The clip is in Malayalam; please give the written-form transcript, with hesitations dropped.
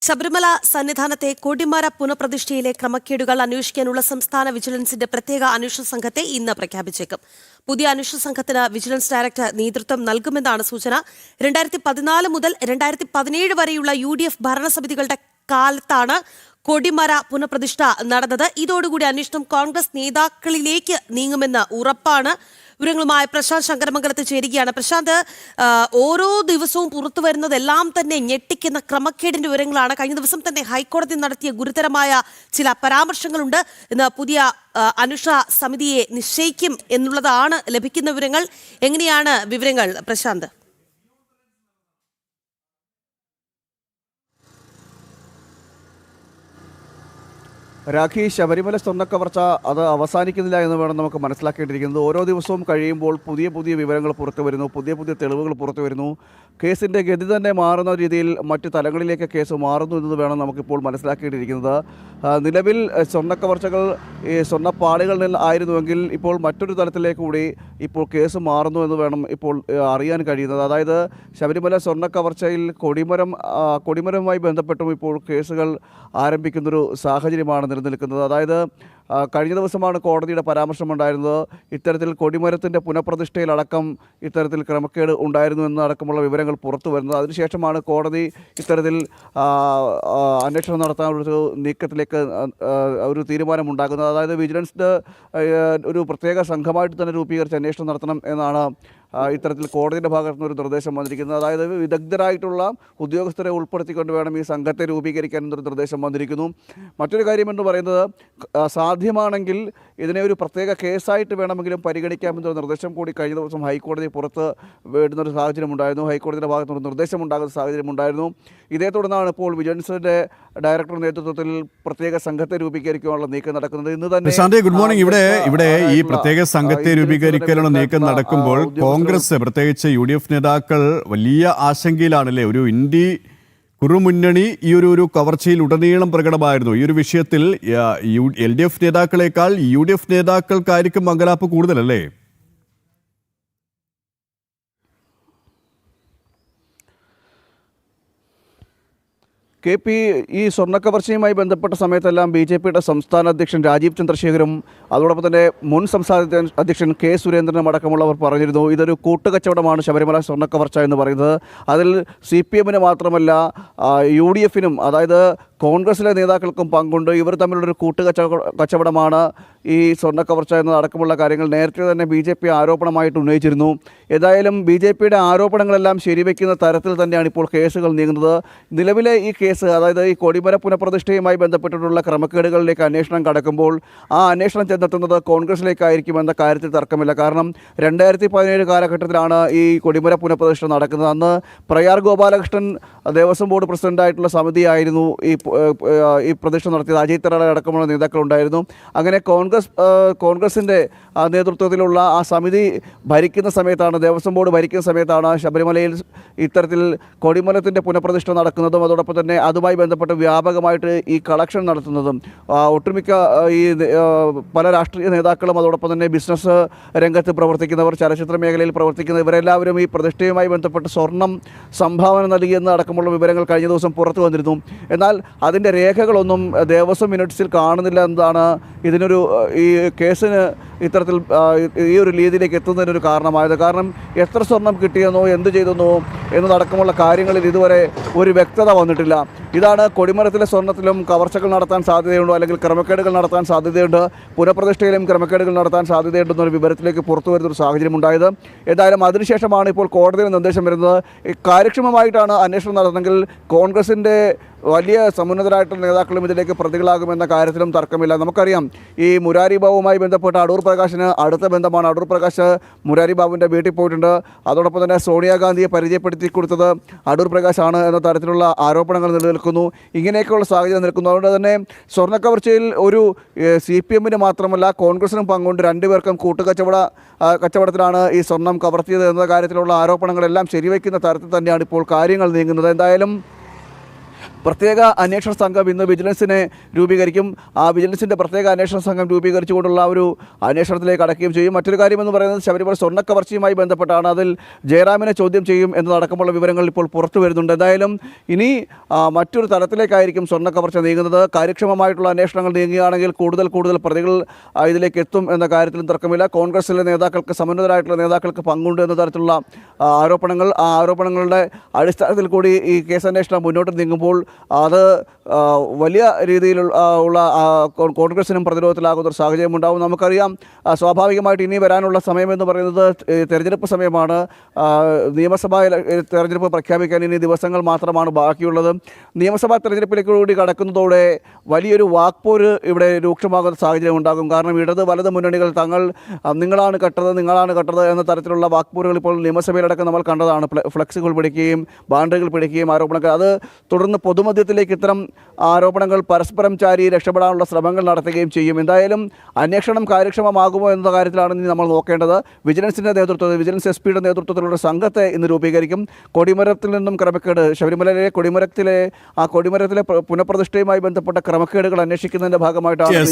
ശബരിമല സന്നിധാനത്തെ കൊടിമര പുനഃപ്രതിഷ്ഠയിലെ ക്രമക്കേടുകൾ അന്വേഷിക്കാനുള്ള സംസ്ഥാന വിജിലൻസിന്റെ പ്രത്യേക അന്വേഷണ സംഘത്തെ ഇന്ന് പ്രഖ്യാപിച്ചേക്കും. പുതിയ അന്വേഷണ സംഘത്തിന് വിജിലൻസ് ഡയറക്ടർ നേതൃത്വം നൽകുമെന്നാണ് സൂചന. 2014 മുതൽ 2017 വരെയുള്ള UDF ഭരണസമിതികളുടെ കാലത്താണ് കൊടിമര പുനഃപ്രതിഷ്ഠ നടന്നത്. ഇതോടുകൂടി അന്വേഷണം കോൺഗ്രസ് നേതാക്കളിലേക്ക് നീങ്ങുമെന്ന് ഉറപ്പാണ്. വിവരങ്ങളുമായി പ്രശാന്ത് ശങ്കരമംഗലത്ത് ചേരുകയാണ്. പ്രശാന്ത്, ഓരോ ദിവസവും പുറത്തു വരുന്നതെല്ലാം തന്നെ ഞെട്ടിക്കുന്ന ക്രമക്കേടിന്റെ വിവരങ്ങളാണ്. കഴിഞ്ഞ ദിവസം തന്നെ ഹൈക്കോടതി നടത്തിയ ഗുരുതരമായ ചില പരാമർശങ്ങളുണ്ട്. ഇന്ന് പുതിയ അന്വേഷണ സമിതിയെ നിശ്ചയിക്കും എന്നുള്ളതാണ് ലഭിക്കുന്ന വിവരങ്ങൾ. എങ്ങനെയാണ് വിവരങ്ങൾ പ്രശാന്ത്? രാഖി, ശബരിമല സ്വർണ്ണക്കവർച്ച അത് അവസാനിക്കുന്നില്ല എന്ന് വേണം നമുക്ക് മനസ്സിലാക്കേണ്ടിയിരിക്കുന്നത്. ഓരോ ദിവസവും കഴിയുമ്പോൾ പുതിയ പുതിയ വിവരങ്ങൾ പുറത്തു വരുന്നു, പുതിയ പുതിയ തെളിവുകൾ പുറത്തു വരുന്നു. കേസിൻ്റെ ഗതി തന്നെ മാറുന്ന രീതിയിൽ മറ്റ് തലങ്ങളിലേക്ക് കേസ് മാറുന്നു എന്ന് വേണം നമുക്കിപ്പോൾ മനസ്സിലാക്കേണ്ടിയിരിക്കുന്നത്. നിലവിൽ സ്വർണ്ണക്കവർച്ചകൾ ഈ സ്വർണ്ണപ്പാളികളിൽ ആയിരുന്നുവെങ്കിൽ ഇപ്പോൾ മറ്റൊരു തലത്തിലേക്ക് കൂടി ഇപ്പോൾ കേസ് മാറുന്നു എന്ന് വേണം ഇപ്പോൾ അറിയാൻ കഴിയുന്നത്. അതായത് ശബരിമല സ്വർണ്ണക്കവർച്ചയിൽ കൊടിമരവുമായി ബന്ധപ്പെട്ടും ഇപ്പോൾ കേസുകൾ ആരംഭിക്കുന്നൊരു സാഹചര്യമാണ് നിലനിൽക്കുന്നത്. അതായത് കഴിഞ്ഞ ദിവസമാണ് കോടതിയുടെ പരാമർശമുണ്ടായിരുന്നത്. ഇത്തരത്തിൽ കൊടിമരത്തിൻ്റെ പുനഃപ്രതിഷ്ഠയിലടക്കം ഇത്തരത്തിൽ ക്രമക്കേട് ഉണ്ടായിരുന്നു എന്നടക്കമുള്ള വിവരങ്ങൾ പുറത്തു വരുന്നത്. അതിനുശേഷമാണ് കോടതി ഇത്തരത്തിൽ അന്വേഷണം നടത്താനൊരു നീക്കത്തിലേക്ക് ഒരു തീരുമാനമുണ്ടാക്കുന്നത്. അതായത് വിജിലൻസിൻ്റെ ഒരു പ്രത്യേക സംഘമായിട്ട് തന്നെ രൂപീകരിച്ച് അന്വേഷണം നടത്തണം എന്നാണ് ഇത്തരത്തിൽ കോടതിയുടെ ഭാഗത്തു നിന്നൊരു നിർദ്ദേശം വന്നിരിക്കുന്നത്. അതായത് വിദഗ്ധരായിട്ടുള്ള ഉദ്യോഗസ്ഥരെ ഉൾപ്പെടുത്തിക്കൊണ്ട് വേണം ഈ സംഘത്തെ രൂപീകരിക്കാൻ എന്നൊരു നിർദ്ദേശം വന്നിരിക്കുന്നു. മറ്റൊരു കാര്യമെന്ന് പറയുന്നത്, സാധ്യമാണെങ്കിൽ ഇതിനെ ഒരു പ്രത്യേക കേസായിട്ട് വേണമെങ്കിലും പരിഗണിക്കാമെന്നൊരു നിർദ്ദേശം കൂടി കഴിഞ്ഞ ദിവസം ഹൈക്കോടതി പുറത്ത് വിടുന്നൊരു സാഹചര്യമുണ്ടായിരുന്നു. ഹൈക്കോടതിയുടെ ഭാഗത്തു നിന്ന് നിർദ്ദേശം ഉണ്ടാകുന്ന സാഹചര്യമുണ്ടായിരുന്നു. ഇതേ തുടർന്നാണ് ഇപ്പോൾ വിജിലൻസിൻ്റെ ഡയറക്ടർ നേതൃത്വത്തിൽ പ്രത്യേക സംഘത്തെ രൂപീകരിക്കാനുള്ള നീക്കം നടക്കുന്നത്. ഇന്ന് തന്നെ ഗുഡ് മോർണിംഗ്. ഇവിടെ ഈ പ്രത്യേക സംഘത്തെ രൂപീകരിക്കാനുള്ള നീക്കം നടക്കുമ്പോൾ കോൺഗ്രസ്, പ്രത്യേകിച്ച് UDF നേതാക്കൾ വലിയ ആശങ്കയിലാണല്ലേ? ഒരു ഇന്ത്യ കുറുമുന്നണി ഈ ഒരു കവർച്ചയിൽ ഉടനീളം പ്രകടമായിരുന്നു. ഈ ഒരു വിഷയത്തിൽ LDF നേതാക്കളെക്കാൾ UDF നേതാക്കൾക്കായിരിക്കും അങ്കലാപ്പ് കൂടുതലല്ലേ? KP ഈ സ്വർണ്ണക്കവർച്ചയുമായി ബന്ധപ്പെട്ട സമയത്തെല്ലാം BJPയുടെ സംസ്ഥാന അധ്യക്ഷൻ രാജീവ് ചന്ദ്രശേഖരും അതോടൊപ്പം തന്നെ മുൻ സംസ്ഥാന അധ്യക്ഷൻ K സുരേന്ദ്രനും അടക്കമുള്ളവർ പറഞ്ഞിരുന്നു, ഇതൊരു കൂട്ടുകച്ചവടമാണ് ശബരിമല സ്വർണ്ണക്കവർച്ച എന്ന് പറയുന്നത്. അതിൽ CPMന് മാത്രമല്ല UDFനും, അതായത് കോൺഗ്രസിലെ നേതാക്കൾക്കും പങ്കുണ്ട്. ഇവർ തമ്മിലുള്ളൊരു കച്ചവടമാണ് ഈ സ്വർണ്ണക്കവർച്ച എന്നതടക്കമുള്ള കാര്യങ്ങൾ നേരത്തെ തന്നെ BJP ആരോപണമായിട്ട് ഉന്നയിച്ചിരുന്നു. ഏതായാലും BJPയുടെ ആരോപണങ്ങളെല്ലാം ശരിവെക്കുന്ന തരത്തിൽ തന്നെയാണ് ഇപ്പോൾ കേസുകൾ നീങ്ങുന്നത്. നിലവിലെ ഈ കേസ്, അതായത് ഈ കൊടിമര പുനഃപ്രതിഷ്ഠയുമായി ബന്ധപ്പെട്ടിട്ടുള്ള ക്രമക്കേടുകളിലേക്ക് അന്വേഷണം കടക്കുമ്പോൾ ആ അന്വേഷണം ചെന്നെത്തുന്നത് കോൺഗ്രസിലേക്കായിരിക്കുമെന്ന കാര്യത്തിൽ തർക്കമില്ല. കാരണം 2017 കാലഘട്ടത്തിലാണ് ഈ കൊടിമര പുനഃപ്രതിഷ്ഠ നടക്കുന്നത്. അന്ന് പ്രയാർ ഗോപാലകൃഷ്ണൻ ദേവസ്വം ബോർഡ് പ്രസിഡൻ്റായിട്ടുള്ള സമിതിയായിരുന്നു ഈ പ്രതിഷ്ഠ നടത്തിയത്. അജയ് തറ അടക്കമുള്ള നേതാക്കളുണ്ടായിരുന്നു. അങ്ങനെ കോൺഗ്രസിൻ്റെ നേതൃത്വത്തിലുള്ള ആ സമിതി ഭരിക്കുന്ന സമയത്താണ്, ദേവസ്വം ബോർഡ് ഭരിക്കുന്ന സമയത്താണ് ശബരിമലയിൽ ഇത്തരത്തിൽ കൊടിമരത്തിൻ്റെ പുനഃപ്രതിഷ്ഠ നടക്കുന്നതും അതോടൊപ്പം തന്നെ അതുമായി ബന്ധപ്പെട്ട് വ്യാപകമായിട്ട് ഈ കളക്ഷൻ നടത്തുന്നതും. ഒട്ടുമിക്ക ഈ പല രാഷ്ട്രീയ നേതാക്കളും അതോടൊപ്പം തന്നെ ബിസിനസ് രംഗത്ത് പ്രവർത്തിക്കുന്നവർ, ചലച്ചിത്ര മേഖലയിൽ പ്രവർത്തിക്കുന്ന ഇവരെല്ലാവരും ഈ പ്രതിഷ്ഠയുമായി ബന്ധപ്പെട്ട് സ്വർണം സംഭാവന നൽകിയെന്ന് അടക്കമുള്ള വിവരങ്ങൾ കഴിഞ്ഞ ദിവസം പുറത്തു വന്നിരുന്നു. എന്നാൽ അതിൻ്റെ രേഖകളൊന്നും ദേവസ്വം മിനിറ്റ്സിൽ കാണുന്നില്ല എന്നതാണ് ഇതിനൊരു ഈ കേസിന് ഇത്തരത്തിൽ ഈ ഒരു രീതിയിലേക്ക് എത്തുന്നതിനൊരു കാരണമായത്. കാരണം എത്ര സ്വർണം കിട്ടിയെന്നോ എന്ത് ചെയ്തെന്നോ എന്നതടക്കമുള്ള കാര്യങ്ങളിൽ ഇതുവരെ ഒരു വ്യക്തത വന്നിട്ടില്ല. ഇതാണ് കൊടിമരത്തിലെ സ്വർണ്ണത്തിലും കവർച്ചകൾ നടത്താൻ സാധ്യതയുണ്ടോ, അല്ലെങ്കിൽ ക്രമക്കേടുകൾ നടത്താൻ സാധ്യതയുണ്ട്, പുനഃപ്രതിഷ്ഠയിലും ക്രമക്കേടുകൾ നടത്താൻ സാധ്യതയുണ്ടെന്നൊരു വിവരത്തിലേക്ക് പുറത്തു വരുന്നൊരു സാഹചര്യം ഉണ്ടായത്. ഏതായാലും അതിനുശേഷമാണ് ഇപ്പോൾ കോടതിയുടെ നിർദ്ദേശം വരുന്നത്. കാര്യക്ഷമമായിട്ടാണ് അന്വേഷണം നടത്തുന്നതെങ്കിൽ കോൺഗ്രസിൻ്റെ വലിയ സമുന്നതരായിട്ടുള്ള നേതാക്കളും ഇതിലേക്ക് പ്രതികളാകുമെന്ന കാര്യത്തിലും തർക്കമില്ല. നമുക്കറിയാം, ഈ മുരാരി ബാബുവുമായി ബന്ധപ്പെട്ട് അടൂർ പ്രകാശിന് അടുത്ത ബന്ധമാണ്. അടൂർ പ്രകാശ് മുരാരി ബാബുവിൻ്റെ വീട്ടിൽ പോയിട്ടുണ്ട്. അതോടൊപ്പം തന്നെ സോണിയാഗാന്ധിയെ പരിചയപ്പെടുത്തി കൊടുത്തത് അടൂർ പ്രകാശാണ് എന്ന തരത്തിലുള്ള ആരോപണങ്ങൾ നിലനിൽക്കുന്നു. ഇങ്ങനെയൊക്കെയുള്ള സാഹചര്യം നിൽക്കുന്നു. അതുകൊണ്ട് തന്നെ സ്വർണ്ണക്കവർച്ചയിൽ ഒരു CPMന് മാത്രമല്ല കോൺഗ്രസിനും പങ്കുണ്ട്. രണ്ടുപേർക്കും കച്ചവടത്തിലാണ് ഈ സ്വർണം കവർത്തിയത് എന്ന കാര്യത്തിലുള്ള ആരോപണങ്ങളെല്ലാം ശരിവയ്ക്കുന്ന തരത്തിൽ തന്നെയാണ് ഇപ്പോൾ കാര്യങ്ങൾ നീങ്ങുന്നത്. എന്തായാലും പ്രത്യേക അന്വേഷണ സംഘം ഇന്ന് വിജിലൻസിനെ രൂപീകരിക്കും. ആ വിജിലൻസിൻ്റെ പ്രത്യേക അന്വേഷണ സംഘം രൂപീകരിച്ചുകൊണ്ടുള്ള ഒരു അന്വേഷണത്തിലേക്ക് കടക്കുകയും ചെയ്യും. മറ്റൊരു കാര്യമെന്ന് പറയുന്നത് ശബരിമല സ്വർണ്ണക്കവർച്ചയുമായി ബന്ധപ്പെട്ടാണ്. അതിൽ ജയറാമിനെ ചോദ്യം ചെയ്യും എന്നതടക്കമുള്ള വിവരങ്ങൾ ഇപ്പോൾ പുറത്തു വരുന്നുണ്ട്. എന്തായാലും ഇനി മറ്റൊരു തലത്തിലേക്കായിരിക്കും സ്വർണ്ണക്കവർച്ച നീങ്ങുന്നത്. കാര്യക്ഷമമായിട്ടുള്ള അന്വേഷണങ്ങൾ നീങ്ങുകയാണെങ്കിൽ കൂടുതൽ പ്രതികൾ ഇതിലേക്ക് എത്തും എന്ന കാര്യത്തിലും തർക്കമില്ല. കോൺഗ്രസിലെ നേതാക്കൾക്ക്, സമന്വിതരായിട്ടുള്ള നേതാക്കൾക്ക് പങ്കുണ്ട് എന്ന തരത്തിലുള്ള ആരോപണങ്ങൾ, ആ ആരോപണങ്ങളുടെ അടിസ്ഥാനത്തിൽ കൂടി ഈ കേസന്വേഷണം മുന്നോട്ട് നീങ്ങുമ്പോൾ അത് വലിയ രീതിയിലുള്ള കോൺഗ്രസിനും പ്രതിരോധത്തിലാകുന്ന ഒരു സാഹചര്യം ഉണ്ടാകും. നമുക്കറിയാം, സ്വാഭാവികമായിട്ട് ഇനി വരാനുള്ള സമയമെന്ന് പറയുന്നത് തെരഞ്ഞെടുപ്പ് സമയമാണ്. നിയമസഭാ തെരഞ്ഞെടുപ്പ് പ്രഖ്യാപിക്കാൻ ഇനി ദിവസങ്ങൾ മാത്രമാണ് ബാക്കിയുള്ളത്. നിയമസഭാ തെരഞ്ഞെടുപ്പിലേക്ക് കൂടി കടക്കുന്നതോടെ വലിയൊരു വാക്പോര് ഇവിടെ രൂക്ഷമാകുന്ന സാഹചര്യം ഉണ്ടാകും. കാരണം ഇടത് വലത് മുന്നണികൾ നിങ്ങളാണ് കട്ടത് എന്ന തരത്തിലുള്ള വാക്പോരുകൾ ഇപ്പോൾ നിയമസഭയിലടക്കം നമ്മൾ കണ്ടതാണ്. ഫ്ലെക്സുകൾ പിടിക്കുകയും ബാൻഡുകൾ പിടിക്കുകയും ആരോപണങ്ങൾ, അത് തുടർന്ന് പൊതുമധ്യത്തിലേക്ക് ഇത്തരം ആരോപണങ്ങൾ പരസ്പരം ചാരി രക്ഷപ്പെടാനുള്ള ശ്രമങ്ങൾ നടത്തുകയും ചെയ്യും. എന്തായാലും അന്വേഷണം കാര്യക്ഷമമാകുമോ എന്ന കാര്യത്തിലാണ് ഇനി നമ്മൾ നോക്കേണ്ടത്. വിജിലൻസ് എസ് പിയുടെ നേതൃത്വത്തിലുള്ള സംഘത്തെ ഇന്ന് രൂപീകരിക്കും. കൊടിമരത്തിൽ നിന്നും ക്രമക്കേട്, ശബരിമലയിലെ കൊടിമരത്തിലെ പുനഃപ്രതിഷ്ഠയുമായി ബന്ധപ്പെട്ട ക്രമക്കേടുകൾ അന്വേഷിക്കുന്നതിൻ്റെ ഭാഗമായിട്ടാണ്